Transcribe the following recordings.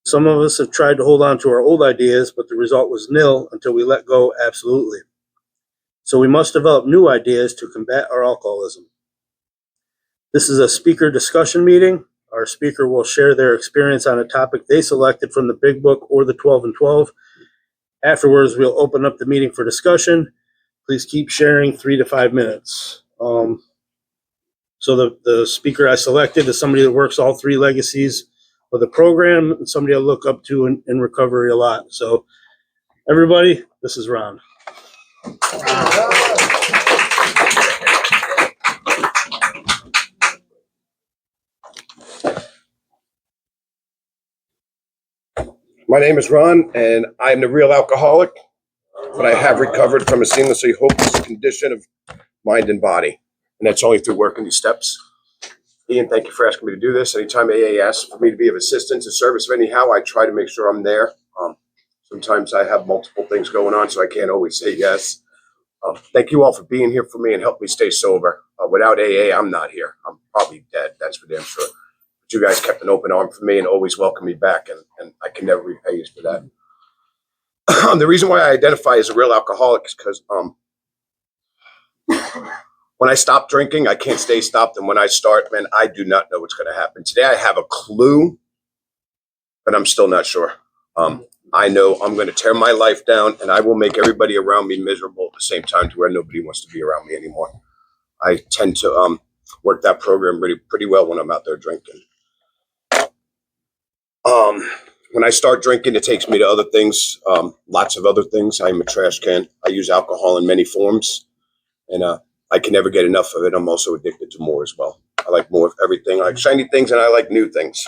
Some of us have tried to hold on to our old ideas, but the result was nil until we let go absolutely. So we must develop new ideas to combat our alcoholism. This is a speaker discussion meeting. Our speaker will share their experience on a topic they selected from the Big Book or the 12 and 12. Afterwards, we'll open up the meeting for discussion. Please keep sharing 3 to 5 minutes. So the speaker I selected is somebody that works all 3 legacies of the program, and somebody I look up to in recovery a lot. So everybody, this is Ron. My name is Ron, and I'm the real alcoholic, but I have recovered from a seamlessly hopeless condition of mind and body. And that's only through working these steps. Ian, thank you for asking me to do this. Anytime AA asks for me to be of assistance and service of anyhow, I try to make sure I'm there. Sometimes I have multiple things going on, so I can't always say yes. Thank you all for being here for me and help me stay sober. Without AA, I'm not here. I'm probably dead, that's for damn sure. But you guys kept an open arm for me and always welcomed me back, and I can never repay you for that. The reason why I identify as a real alcoholic is because when I stop drinking, I can't stay stopped. And when I start, man, I do not know what's going to happen. Today, I have a clue, but I'm still not sure. I know I'm going to tear my life down, and I will make everybody around me miserable at the same time to where nobody wants to be around me anymore. I tend to work that program pretty well when I'm out there drinking. When I start drinking, it takes me to other things, lots of other things. I'm a trash can. I use alcohol in many forms, and I can never get enough of it. I'm also addicted to more as well. I like more of everything. I like shiny things, and I like new things.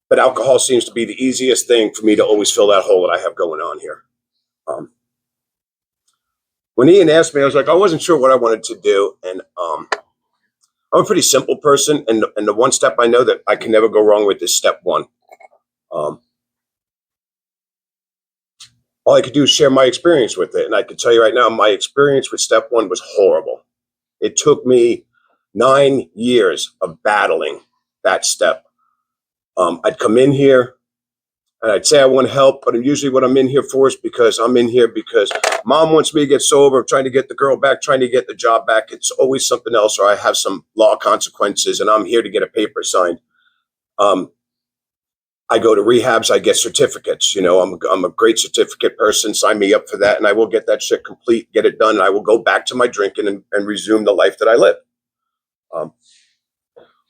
But alcohol seems to be the easiest thing for me to always fill that hole that I have going on here. When Ian asked me, I was like, I wasn't sure what I wanted to do, and I'm a pretty simple person, and the one step I know that I can never go wrong with is step 1. All I could do is share my experience with it, and I can tell you right now, my experience with step 1 was horrible. It took me 9 years of battling that step. I'd come in here, and I'd say I want help, but usually what I'm in here for is because I'm in here because mom wants me to get sober, I'm trying to get the girl back, trying to get the job back. It's always something else, or I have some law consequences, and I'm here to get a paper signed. I go to rehabs, I get certificates. You know, I'm a great certificate person. Sign me up for that, and I will get that shit complete, get it done, and I will go back to my drinking and resume the life that I live.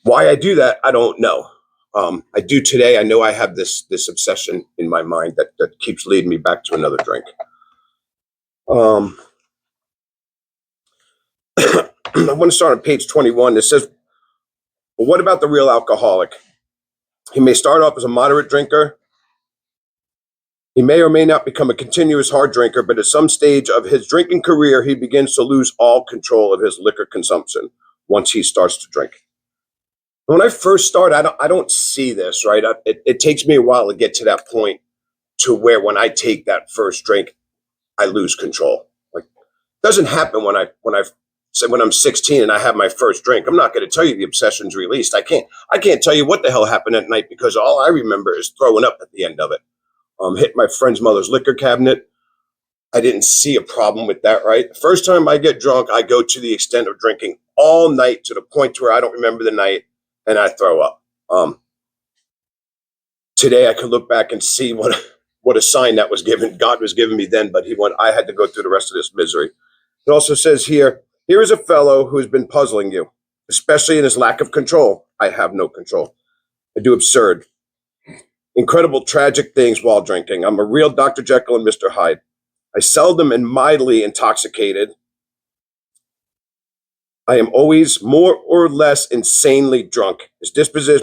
Why I do that, I don't know. I do today. I know I have this obsession in my mind that keeps leading me back to another drink. I want to start on page 21. It says, well, what about the real alcoholic? He may start off as a moderate drinker. He may or may not become a continuous hard drinker, but at some stage of his drinking career, he begins to lose all control of his liquor consumption once he starts to drink. When I first start, I don't see this, right? It takes me a while to get to that point to where when I take that first drink, I lose control. Like, it doesn't happen when I'm 16 and I have my first drink. I'm not going to tell you the obsession's released. I can't tell you what the hell happened at night because all I remember is throwing up at the end of it. Hit my friend's mother's liquor cabinet. I didn't see a problem with that, right? The first time I get drunk, I go to the extent of drinking all night to the point where I don't remember the night and I throw up. Today I can look back and see what a sign that was given. God was giving me then, but I had to go through the rest of this misery. It also says here is a fellow who has been puzzling you, especially in his lack of control. I have no control. I do absurd, incredible, tragic things while drinking. I'm a real Dr. Jekyll and Mr. Hyde. I seldom am mildly intoxicated. I am always more or less insanely drunk.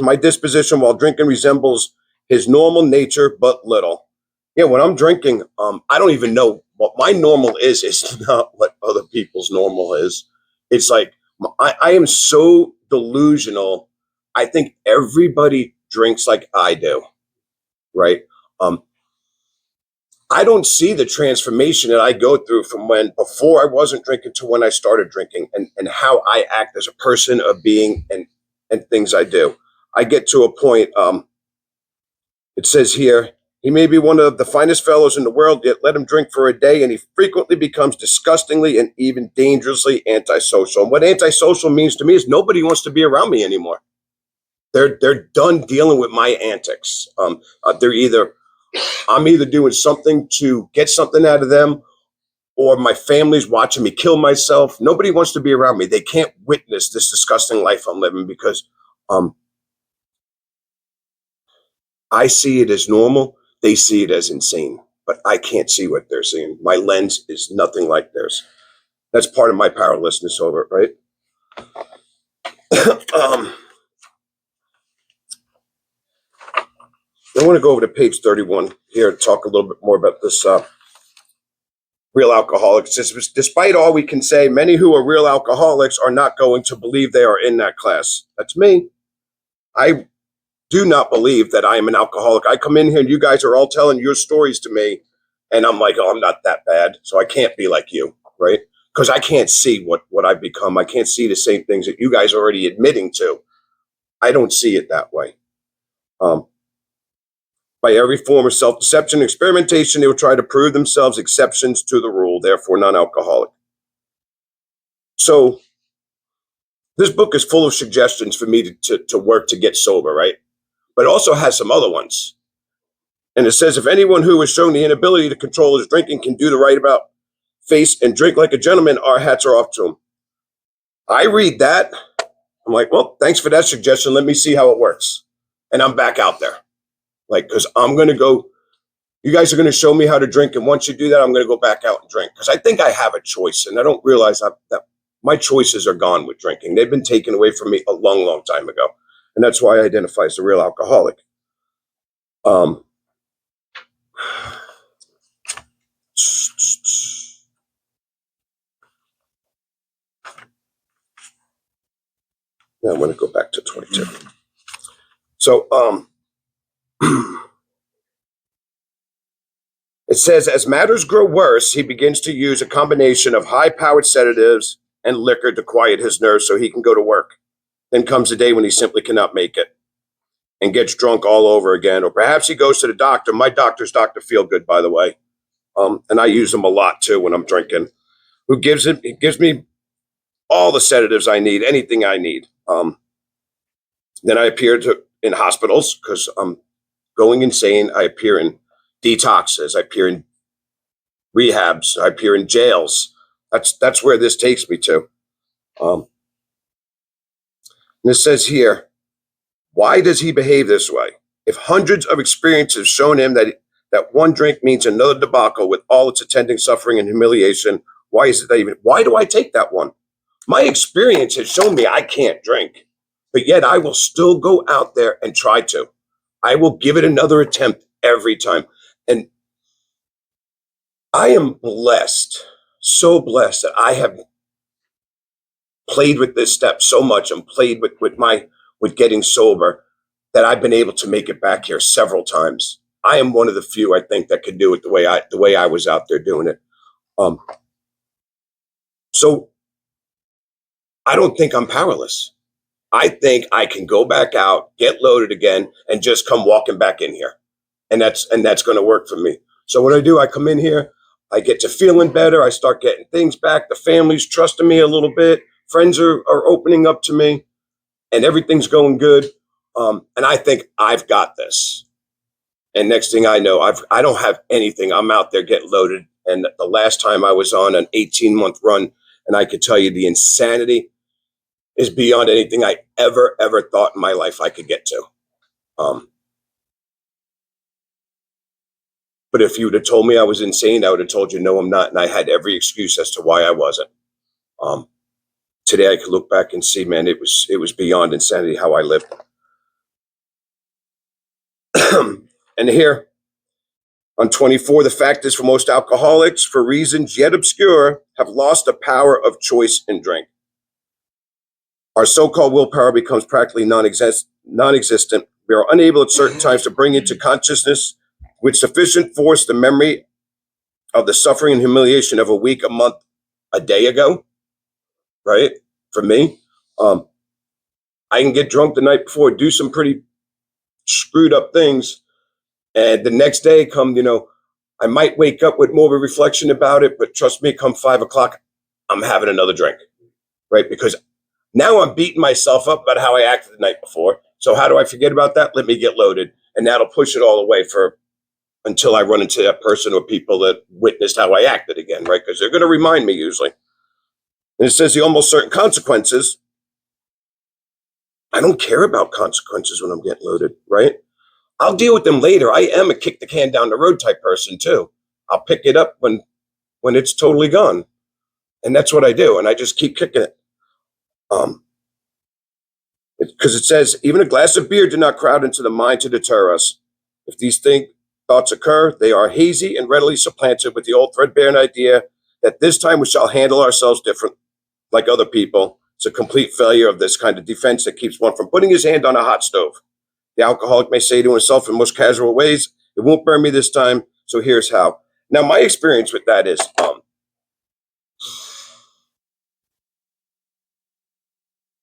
My disposition while drinking resembles his normal nature, but little. Yeah, when I'm drinking, I don't even know what my normal is. It's not what other people's normal is. It's like, I am so delusional. I think everybody drinks like I do, right? I don't see the transformation that I go through from before I wasn't drinking to when I started drinking and how I act as a person, a being, and things I do. I get to a point, It says here, he may be one of the finest fellows in the world, yet let him drink for a day, and he frequently becomes disgustingly and even dangerously antisocial. And what antisocial means to me is nobody wants to be around me anymore. They're done dealing with my antics. I'm either doing something to get something out of them, or my family's watching me kill myself. Nobody wants to be around me. They can't witness this disgusting life I'm living because I see it as normal. They see it as insane, but I can't see what they're seeing. My lens is nothing like theirs. That's part of my powerlessness over it, right? I want to go over to page 31 here to talk a little bit more about this real alcoholics. Despite all we can say, many who are real alcoholics are not going to believe they are in that class. That's me. I do not believe that I am an alcoholic. I come in here and you guys are all telling your stories to me, and I'm like, oh, I'm not that bad, so I can't be like you, right? Because I can't see what I've become. I can't see the same things that you guys are already admitting to. I don't see it that way. By every form of self-deception and experimentation, they will try to prove themselves exceptions to the rule, therefore non-alcoholic. So this book is full of suggestions for me to work to get sober, right? But it also has some other ones. And it says, if anyone who has shown the inability to control his drinking can do the right about face and drink like a gentleman, our hats are off to him. I read that. I'm like, well, thanks for that suggestion. Let me see how it works. And I'm back out there. Like, because I'm going to go, you guys are going to show me how to drink. And once you do that, I'm going to go back out and drink. Because I think I have a choice. And I don't realize that my choices are gone with drinking. They've been taken away from me a long, long time ago. And that's why I identify as a real alcoholic. Now I'm going to go back to 22. So, it says, as matters grow worse, he begins to use a combination of high-powered sedatives and liquor to quiet his nerves so he can go to work. Then comes a day when he simply cannot make it and gets drunk all over again. Or perhaps he goes to the doctor. My doctor's Dr. Feelgood, by the way. And I use him a lot, too, when I'm drinking. He gives me all the sedatives I need, anything I need. Then I appear in hospitals because I'm going insane. I appear in detoxes. I appear in rehabs. I appear in jails. That's where this takes me to. And it says here, why does he behave this way? If hundreds of experiences shown him that one drink means another debacle with all its attending suffering and humiliation, why do I take that one? My experience has shown me I can't drink, but yet I will still go out there and try to. I will give it another attempt every time. And I am blessed, so blessed that I have played with this step so much and played with getting sober that I've been able to make it back here several times. I am one of the few, I think, that could do it the way I was out there doing it. So I don't think I'm powerless. I think I can go back out, get loaded again, and just come walking back in here. And that's going to work for me. So what I do, I come in here, I get to feeling better. I start getting things back. The family's trusting me a little bit. Friends are opening up to me, and everything's going good. And I think I've got this. And next thing I know, I don't have anything. I'm out there getting loaded. And the last time I was on an 18-month run, and I could tell you the insanity is beyond anything I ever thought in my life I could get to. But if you would have told me I was insane, I would have told you, no, I'm not. And I had every excuse as to why I wasn't. Today I could look back and see, man, it was beyond insanity how I lived. And here on 24, the fact is for most alcoholics, for reasons yet obscure, have lost the power of choice in drink. Our so-called willpower becomes practically non-existent. We are unable at certain times to bring into consciousness with sufficient force the memory of the suffering and humiliation of a week, a month, a day ago, right? For me, I can get drunk the night before, do some pretty screwed up things, And the next day come, I might wake up with more of a reflection about it, but trust me, come 5 o'clock, I'm having another drink, right? Because now I'm beating myself up about how I acted the night before. So how do I forget about that? Let me get loaded. And that'll push it all away until I run into that person or people that witnessed how I acted again, right? Because they're going to remind me usually. And it says the almost certain consequences. I don't care about consequences when I'm getting loaded, right? I'll deal with them later. I am a kick the can down the road type person too. I'll pick it up when it's totally gone. And that's what I do. And I just keep kicking it. Because it says, even a glass of beer did not crowd into the mind to deter us. If these thoughts occur, they are hazy and readily supplanted with the old threadbare idea that this time we shall handle ourselves different, like other people. It's a complete failure of this kind of defense that keeps one from putting his hand on a hot stove. The alcoholic may say to himself in most casual ways, it won't burn me this time, so here's how. Now, my experience with that is,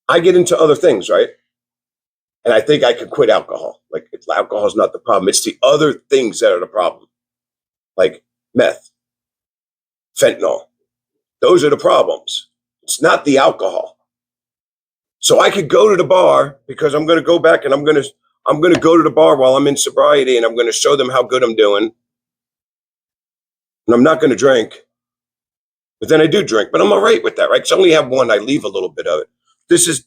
I get into other things, right? And I think I could quit alcohol. Like, alcohol is not the problem. It's the other things that are the problem, like meth, fentanyl. Those are the problems. It's not the alcohol. So I could go to the bar because I'm going to go back and I'm going to go to the bar while I'm in sobriety and I'm going to show them how good I'm doing. And I'm not going to drink. But then I do drink, but I'm all right with that, right? Because I only have one. I leave a little bit of it. This is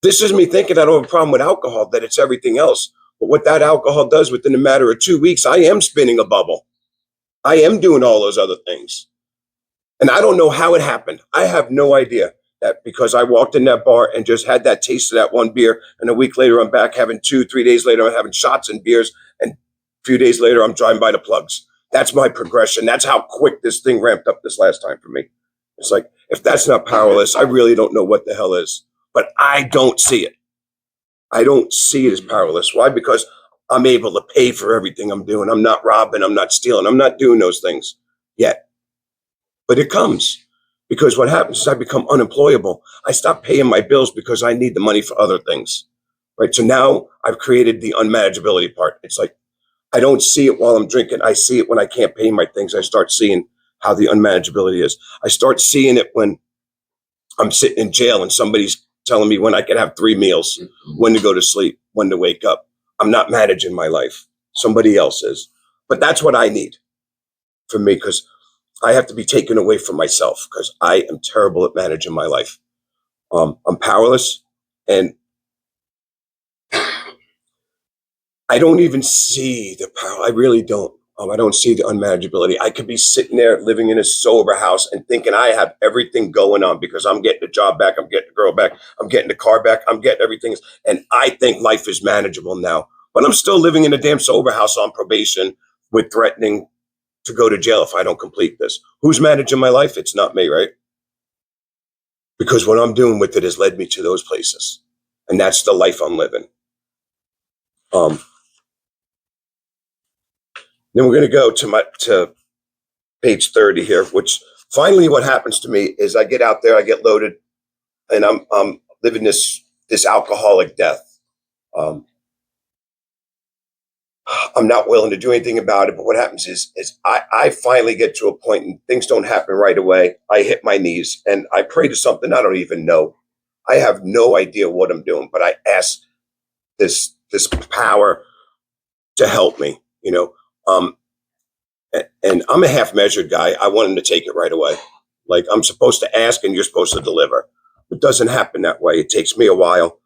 this is me thinking I don't have a problem with alcohol, that it's everything else. But what that alcohol does within a matter of 2 weeks, I am spinning a bubble. I am doing all those other things. And I don't know how it happened. I have no idea that because I walked in that bar and just had that taste of that one beer, and a week later I'm back having 2, 3 days later I'm having shots and beers, and a few days later I'm driving by the plugs. That's my progression. That's how quick this thing ramped up this last time for me. It's like, if that's not powerless, I really don't know what the hell is. But I don't see it. I don't see it as powerless. Why? Because I'm able to pay for everything I'm doing. I'm not robbing. I'm not stealing. I'm not doing those things yet. But it comes because what happens is I become unemployable. I stop paying my bills because I need the money for other things. Right. So now I've created the unmanageability part. It's like, I don't see it while I'm drinking. I see it when I can't pay my things. I start seeing how the unmanageability is. I start seeing it when I'm sitting in jail and somebody's telling me when I can have 3 meals, when to go to sleep, when to wake up. I'm not managing my life. Somebody else is. But that's what I need for me, because I have to be taken away from myself because I am terrible at managing my life. I'm powerless, and I don't even see the power. I really don't. I don't see the unmanageability. I could be sitting there living in a sober house and thinking I have everything going on because I'm getting the job back, I'm getting the girl back, I'm getting the car back, I'm getting everything. And I think life is manageable now. But I'm still living in a damn sober house on probation with threatening to go to jail if I don't complete this. Who's managing my life? It's not me, right? Because what I'm doing with it has led me to those places. And that's the life I'm living. Then we're going to go to page 30 here, which finally what happens to me is I get out there, I get loaded, and I'm living this alcoholic death. I'm not willing to do anything about it, but what happens is I finally get to a point and things don't happen right away. I hit my knees and I pray to something I don't even know. I have no idea what I'm doing, but I ask this power to help me, and I'm a half measured guy. I want him to take it right away. Like, I'm supposed to ask and you're supposed to deliver. It doesn't happen that way. It takes me a while.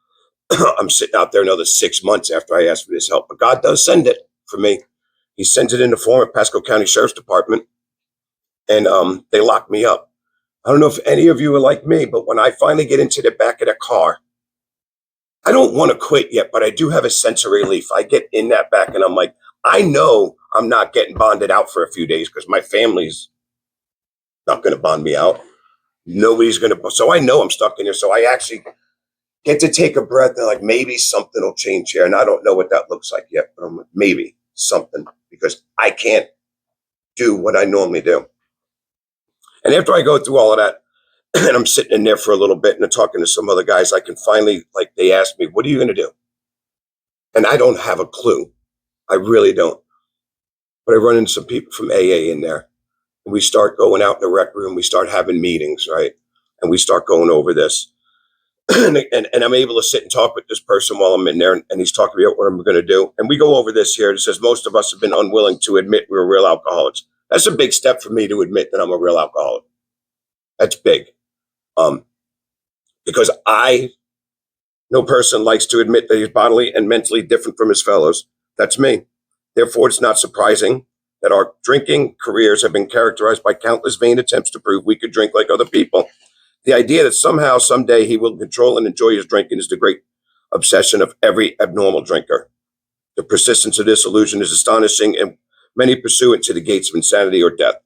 I'm sitting out there another 6 months after I ask for this help, but God does send it for me. He sends it in the form of Pasco County Sheriff's Department, and they lock me up. I don't know if any of you are like me, but when I finally get into the back of the car, I don't want to quit yet, but I do have a sense of relief. I get in that back and I'm like, I know I'm not getting bonded out for a few days because my family's not going to bond me out. Nobody's going to. So I know I'm stuck in here. So I actually get to take a breath and like, maybe something will change here. And I don't know what that looks like yet, but I'm like, maybe something, because I can't do what I normally do. And after I go through all of that, and I'm sitting in there for a little bit and I'm talking to some other guys, I can finally, like, they asked me, what are you going to do? And I don't have a clue. I really don't. But I run into some people from AA in there. And we start going out in the rec room. We start having meetings, right? And we start going over this. and I'm able to sit and talk with this person while I'm in there. And he's talking about what I'm going to do. And we go over this here. It says most of us have been unwilling to admit we're real alcoholics. That's a big step for me to admit that I'm a real alcoholic. That's big. Because no person likes to admit that he's bodily and mentally different from his fellows. That's me. Therefore, it's not surprising that our drinking careers have been characterized by countless vain attempts to prove we could drink like other people. The idea that somehow, someday, he will control and enjoy his drinking is the great obsession of every abnormal drinker. The persistence of this illusion is astonishing, and many pursue it to the gates of insanity or death.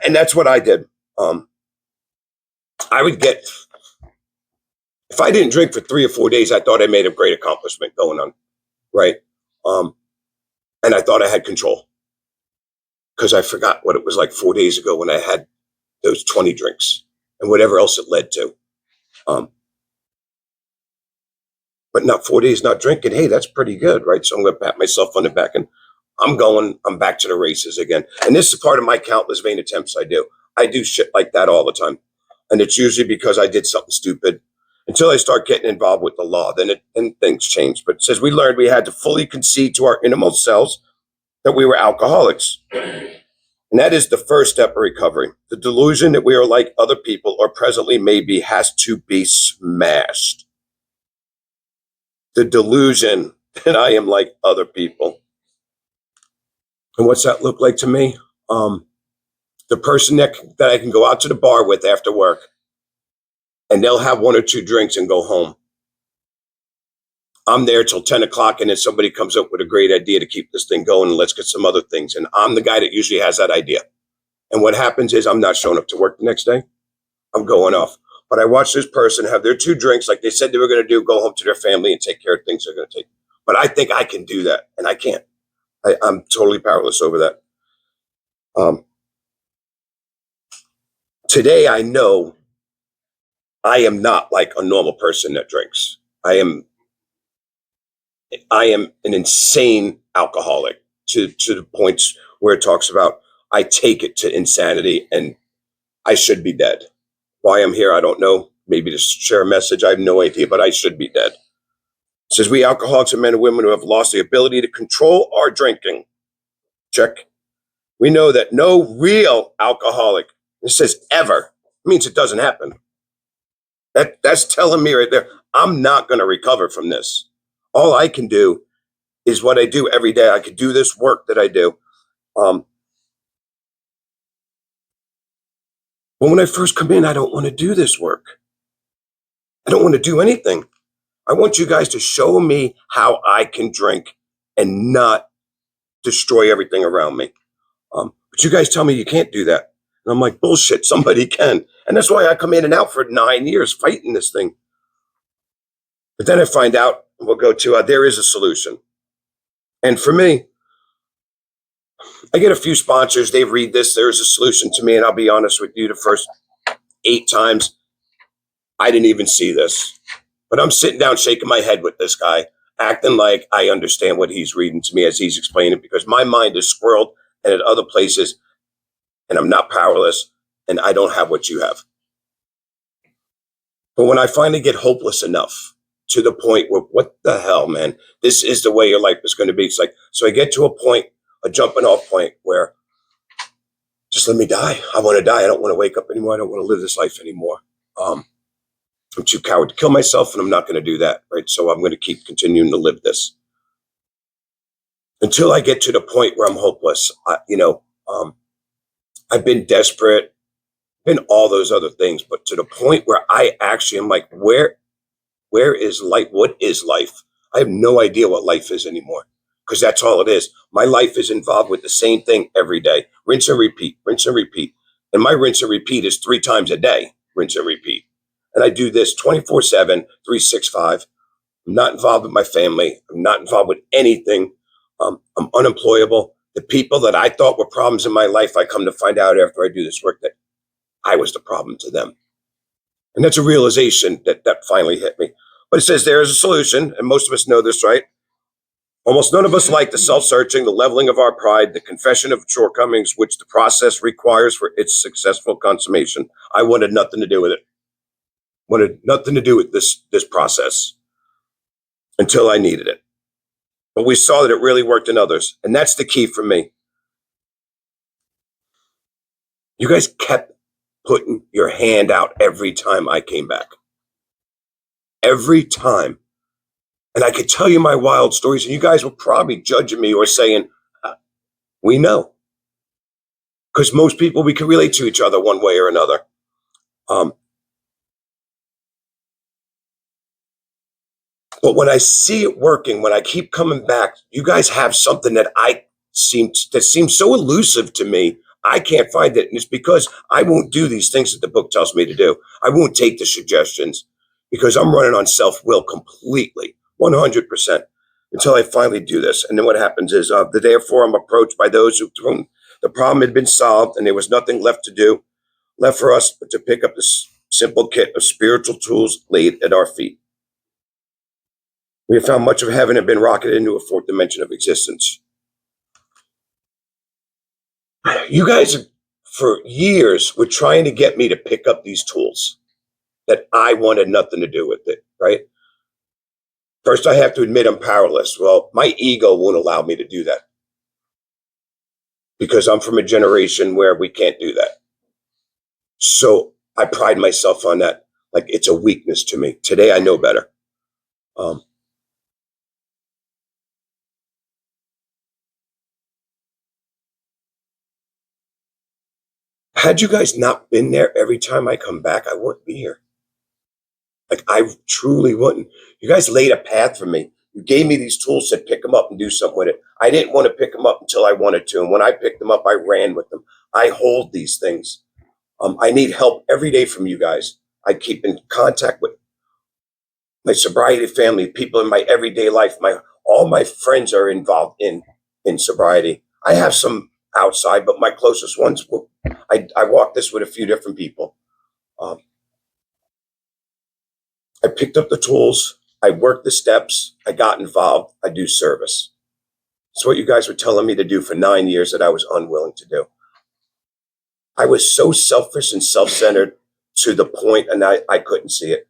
And that's what I did. I would get, if I didn't drink for 3 or 4 days, I thought I made a great accomplishment going on, right? And I thought I had control because I forgot what it was like 4 days ago when I had those 20 drinks and whatever else it led to. But not 4 days not drinking. Hey, that's pretty good, right? So I'm going to pat myself on the back and I'm back to the races again. And this is part of my countless vain attempts I do. I do shit like that all the time. And it's usually because I did something stupid until I start getting involved with the law. Then things change. But it says we learned we had to fully concede to our innermost selves that we were alcoholics. And that is the first step of recovery. The delusion that we are like other people or presently maybe has to be smashed. The delusion that I am like other people. And what's that look like to me? The person that I can go out to the bar with after work and they'll have 1 or 2 drinks and go home. I'm there till 10 o'clock and then somebody comes up with a great idea to keep this thing going and let's get some other things. And I'm the guy that usually has that idea. And what happens is I'm not showing up to work the next day. I'm going off. But I watch this person have their 2 drinks like they said they were going to do, go home to their family and take care of things they're going to take. But I think I can do that and I can't. I'm totally powerless over that. Today, I know I am not like a normal person that drinks. I am an insane alcoholic to the points where it talks about I take it to insanity and I should be dead. Why I'm here, I don't know. Maybe to share a message, I have no idea, but I should be dead. It says we alcoholics are men and women who have lost the ability to control our drinking. Check. We know that no real alcoholic, it says ever, means it doesn't happen. That's telling me right there, I'm not going to recover from this. All I can do is what I do every day. I could do this work that I do. But when I first come in, I don't want to do this work. I don't want to do anything. I want you guys to show me how I can drink and not destroy everything around me. But you guys tell me you can't do that. And I'm like, bullshit, somebody can. And that's why I come in and out for 9 years fighting this thing. But then I find out, we'll go to, there is a solution. And for me, I get a few sponsors, they read this, there's a solution to me. And I'll be honest with you, the first 8 times, I didn't even see this. But I'm sitting down shaking my head with this guy, acting like I understand what he's reading to me as he's explaining it, because my mind is squirreled and at other places, and I'm not powerless, and I don't have what you have. But when I finally get hopeless enough to the point where, what the hell, man, this is the way your life is going to be. It's like, so I get to a point, a jumping off point where just let me die. I want to die. I don't want to wake up anymore. I don't want to live this life anymore. I'm too coward to kill myself, and I'm not going to do that, right? So I'm going to keep continuing to live this until I get to the point where I'm hopeless. I've been desperate, been all those other things, but to the point where I actually am like, where is life? What is life? I have no idea what life is anymore, because that's all it is. My life is involved with the same thing every day. Rinse and repeat, rinse and repeat. And my rinse and repeat is 3 times a day, rinse and repeat. And I do this 24/7, 365. I'm not involved with my family. I'm not involved with anything. I'm unemployable. The people that I thought were problems in my life, I come to find out after I do this work that I was the problem to them. And that's a realization that finally hit me. But it says there is a solution, and most of us know this, right? Almost none of us like the self-searching, the leveling of our pride, the confession of shortcomings, which the process requires for its successful consummation. I wanted nothing to do with it. Wanted nothing to do with this process until I needed it. But we saw that it really worked in others, and that's the key for me. You guys kept putting your hand out every time I came back. Every time. And I could tell you my wild stories, and you guys were probably judging me or saying, we know. Because most people, we can relate to each other one way or another. But when I see it working, when I keep coming back, you guys have something that seems so elusive to me. I can't find it. And it's because I won't do these things that the book tells me to do. I won't take the suggestions because I'm running on self-will completely, 100%, until I finally do this. And then what happens is the day before, I'm approached by those whom the problem had been solved and there was nothing left for us but to pick up this simple kit of spiritual tools laid at our feet. We have found much of heaven had been rocketed into a fourth dimension of existence. You guys, for years, were trying to get me to pick up these tools that I wanted nothing to do with it, right? First, I have to admit I'm powerless. Well, my ego won't allow me to do that because I'm from a generation where we can't do that. So I pride myself on that. Like it's a weakness to me. Today, I know better. Had you guys not been there every time I come back, I wouldn't be here. Like I truly wouldn't. You guys laid a path for me. You gave me these tools, said pick them up and do something with it. I didn't want to pick them up until I wanted to. And when I picked them up, I ran with them. I hold these things. I need help every day from you guys. I keep in contact with my sobriety family, people in my everyday life. All my friends are involved in sobriety. I have some outside, but my closest ones, I walk this with a few different people. I picked up the tools. I worked the steps. I got involved. I do service. It's what you guys were telling me to do for 9 years that I was unwilling to do. I was so selfish and self-centered to the point, and I couldn't see it.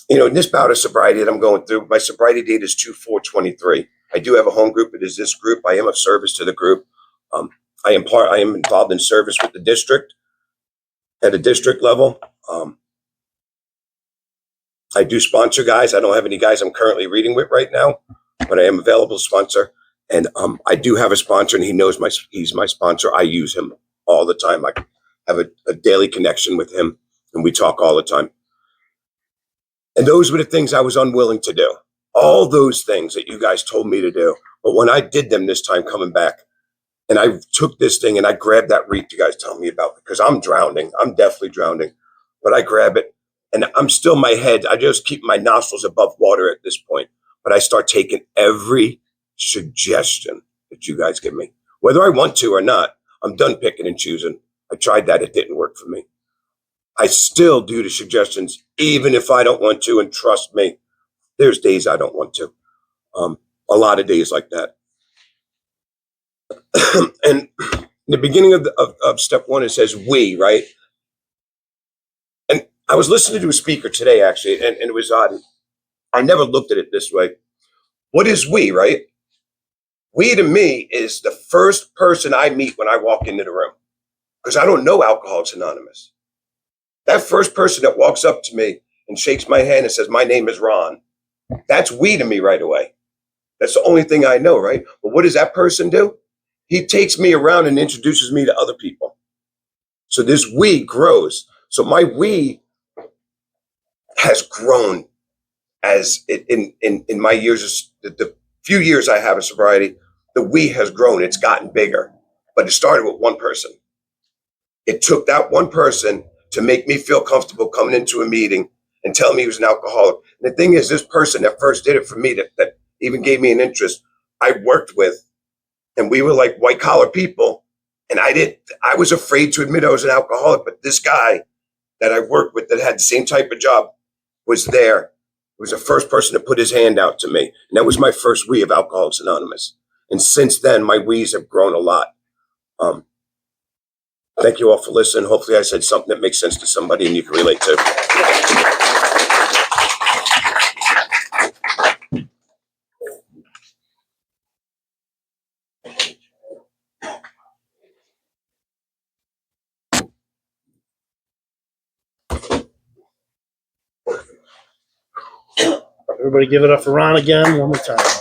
In this bout of sobriety that I'm going through, my sobriety date is 2/4/23. I do have a home group. It is this group. I am of service to the group. I am involved in service with the district at a district level. I do sponsor guys. I don't have any guys I'm currently reading with right now, but I am available to sponsor. And I do have a sponsor, and he knows he's my sponsor. I use him all the time. I have a daily connection with him, and we talk all the time. And those were the things I was unwilling to do. All those things that you guys told me to do. But when I did them this time coming back, and I took this thing and I grabbed that wreath you guys tell me about, because I'm drowning. I'm definitely drowning. But I grab it, and I'm still my head. I just keep my nostrils above water at this point. But I start taking every suggestion that you guys give me, whether I want to or not. I'm done picking and choosing. I tried that. It didn't work for me. I still do the suggestions, even if I don't want to. And trust me, there's days I don't want to. A lot of days like that. And in the beginning of step one, it says we, right? And I was listening to a speaker today, actually, and it was odd. I never looked at it this way. What is we, right? We to me is the first person I meet when I walk into the room, because I don't know Alcoholics Anonymous. That first person that walks up to me and shakes my hand and says, my name is Ron, that's we to me right away. That's the only thing I know, right? But what does that person do? He takes me around and introduces me to other people. So this we grows. So my we has grown as in my years, the few years I have in sobriety, the we has grown. It's gotten bigger, but it started with one person. It took that one person to make me feel comfortable coming into a meeting and tell me he was an alcoholic. And the thing is, this person that first did it for me, that even gave me an interest, I worked with, and we were like white collar people. And I was afraid to admit I was an alcoholic, but this guy that I worked with that had the same type of job was there. He was the first person to put his hand out to me. And that was my first we of Alcoholics Anonymous. And since then, my we's have grown a lot. Thank you all for listening. Hopefully I said something that makes sense to somebody and you can relate to. Everybody give it up for Ron again, one more time.